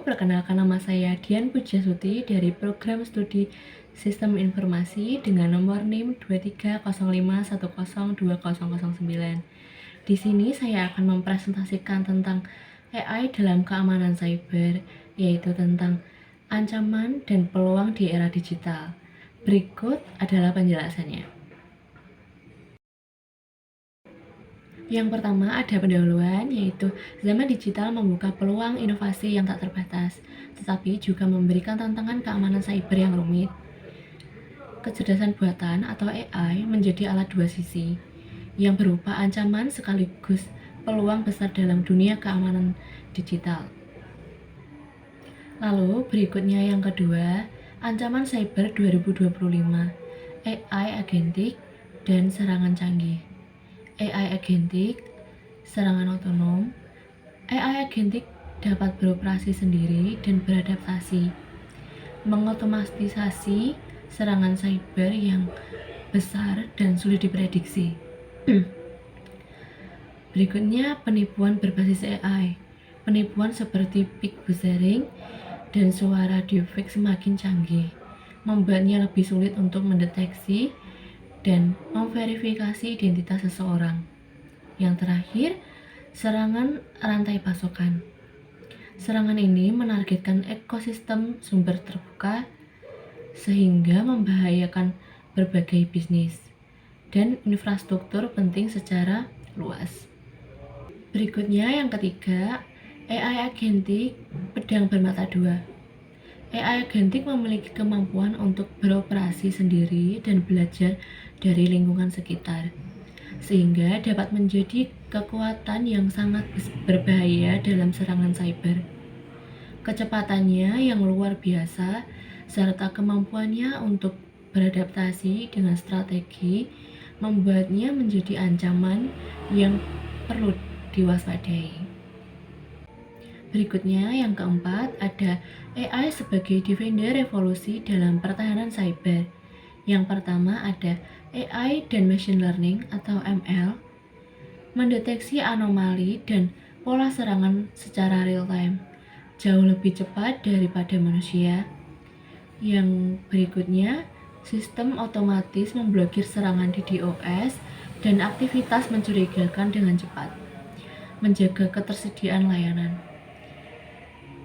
perkenalkan nama saya Dian Pujasuti dari Program Studi Sistem Informasi dengan nomor NIM 23051020009. Di sini saya akan mempresentasikan tentang AI dalam keamanan cyber, yaitu tentang ancaman dan peluang di era digital. Berikut adalah penjelasannya. Yang pertama ada pendahuluan, yaitu zaman digital membuka peluang inovasi yang tak terbatas, tetapi juga memberikan tantangan keamanan cyber yang rumit. Kecerdasan buatan atau AI menjadi alat dua sisi, yang berupa ancaman sekaligus peluang besar dalam dunia keamanan digital. Lalu berikutnya yang kedua, ancaman cyber 2025, AI agentik dan serangan canggih. AI agentik, serangan otonom. AI agentik dapat beroperasi sendiri dan beradaptasi, mengotomatisasi serangan cyber yang besar dan sulit diprediksi. Berikutnya penipuan berbasis AI. Penipuan seperti pig buzzering dan suara deepfake semakin canggih, membuatnya lebih sulit untuk mendeteksi dan memverifikasi identitas seseorang. Yang terakhir, serangan rantai pasokan. Serangan ini menargetkan ekosistem sumber terbuka sehingga membahayakan berbagai bisnis dan infrastruktur penting secara luas. Berikutnya yang ketiga, AI agentik pedang bermata dua. AI agentik memiliki kemampuan untuk beroperasi sendiri dan belajar dari lingkungan sekitar, sehingga dapat menjadi kekuatan yang sangat berbahaya dalam serangan cyber. Kecepatannya yang luar biasa, serta kemampuannya untuk beradaptasi dengan strategi, membuatnya menjadi ancaman yang perlu diwaspadai. Berikutnya yang keempat ada AI sebagai defender revolusi dalam pertahanan cyber. Yang pertama ada AI dan machine learning atau ML, mendeteksi anomali dan pola serangan secara real time, jauh lebih cepat daripada manusia. Yang berikutnya, sistem otomatis memblokir serangan DDoS dan aktivitas mencurigakan dengan cepat, menjaga ketersediaan layanan.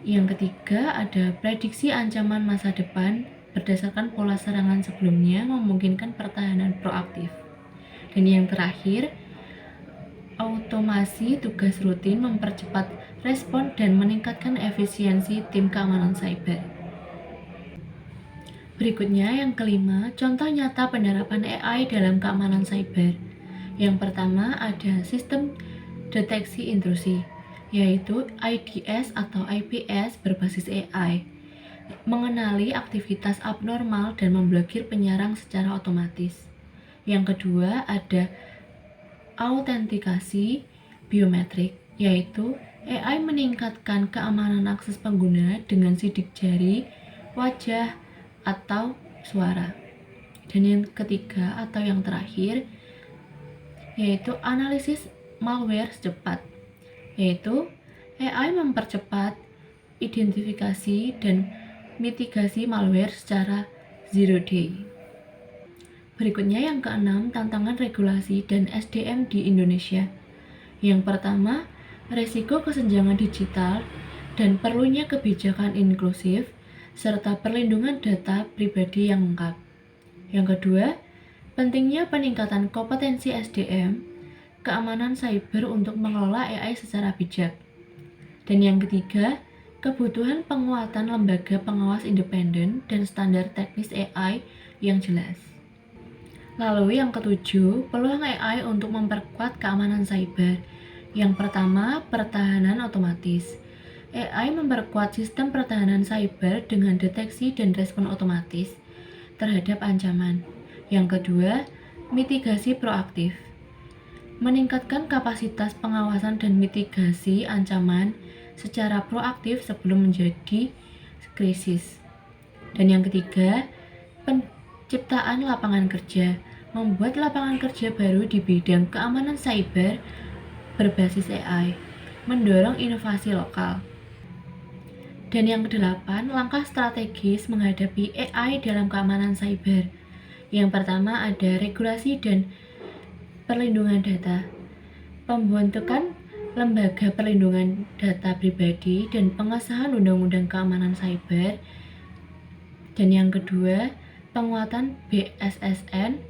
Yang ketiga ada prediksi ancaman masa depan berdasarkan pola serangan sebelumnya, memungkinkan pertahanan proaktif. Dan yang terakhir, otomasi tugas rutin mempercepat respon dan meningkatkan efisiensi tim keamanan cyber. Berikutnya yang kelima, contoh nyata penerapan AI dalam keamanan cyber. Yang pertama ada sistem deteksi intrusi, yaitu IDS atau IPS berbasis AI, mengenali aktivitas abnormal dan memblokir penyerang secara otomatis. Yang kedua ada autentikasi biometrik, yaitu AI meningkatkan keamanan akses pengguna dengan sidik jari, wajah, atau suara. Dan yang ketiga atau yang terakhir yaitu analisis malware cepat, yaitu AI mempercepat identifikasi dan mitigasi malware secara zero day. Berikutnya yang keenam, tantangan regulasi dan SDM di Indonesia. Yang pertama, resiko kesenjangan digital dan perlunya kebijakan inklusif serta perlindungan data pribadi yang lengkap. Yang kedua, pentingnya peningkatan kompetensi SDM, keamanan cyber untuk mengelola AI secara bijak. Dan yang ketiga, kebutuhan penguatan lembaga pengawas independen dan standar teknis AI yang jelas. Lalu yang ketujuh, peluang AI untuk memperkuat keamanan cyber. Yang pertama, pertahanan otomatis. AI memperkuat sistem pertahanan cyber dengan deteksi dan respon otomatis terhadap ancaman. Yang kedua, mitigasi proaktif. Meningkatkan kapasitas pengawasan dan mitigasi ancaman secara proaktif sebelum menjadi krisis. Dan yang ketiga, penciptaan lapangan kerja. Membuat lapangan kerja baru di bidang keamanan cyber berbasis AI, mendorong inovasi lokal. Dan yang kedelapan, langkah strategis menghadapi AI dalam keamanan cyber. Yang pertama ada regulasi dan perlindungan data. Pembentukan lembaga perlindungan data pribadi dan pengesahan undang-undang keamanan cyber. Dan yang kedua, penguatan BSSN,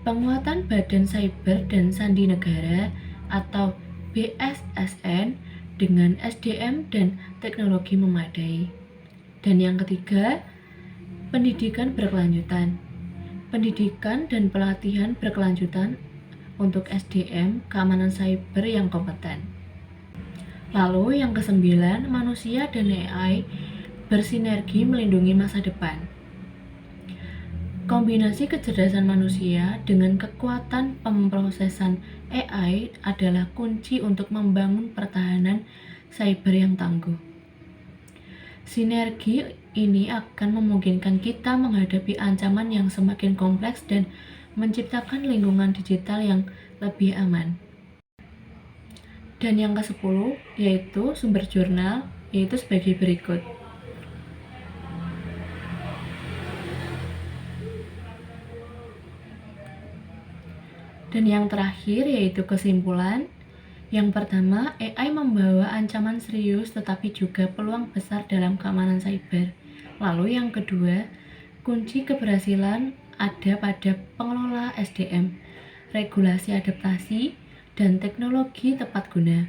penguatan Badan Cyber dan Sandi Negara atau BSSN dengan SDM dan teknologi memadai. Dan yang ketiga, pendidikan berkelanjutan. Pendidikan dan pelatihan berkelanjutan untuk SDM keamanan cyber yang kompeten. Lalu yang kesembilan, manusia dan AI bersinergi melindungi masa depan. Kombinasi kecerdasan manusia dengan kekuatan pemrosesan AI adalah kunci untuk membangun pertahanan cyber yang tangguh. Sinergi ini akan memungkinkan kita menghadapi ancaman yang semakin kompleks dan menciptakan lingkungan digital yang lebih aman. Dan yang ke-10 yaitu sumber jurnal, yaitu sebagai berikut. Dan yang terakhir yaitu kesimpulan. Yang pertama, AI membawa ancaman serius tetapi juga peluang besar dalam keamanan cyber. Lalu yang kedua, kunci keberhasilan ada pada pengelola SDM, regulasi adaptasi, dan teknologi tepat guna.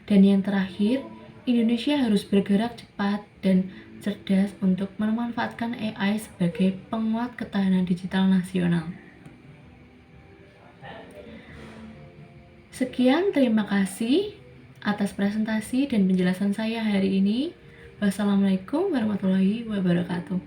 Dan yang terakhir, Indonesia harus bergerak cepat dan cerdas untuk memanfaatkan AI sebagai penguat ketahanan digital nasional. Sekian, terima kasih atas presentasi dan penjelasan saya hari ini. Wassalamualaikum warahmatullahi wabarakatuh.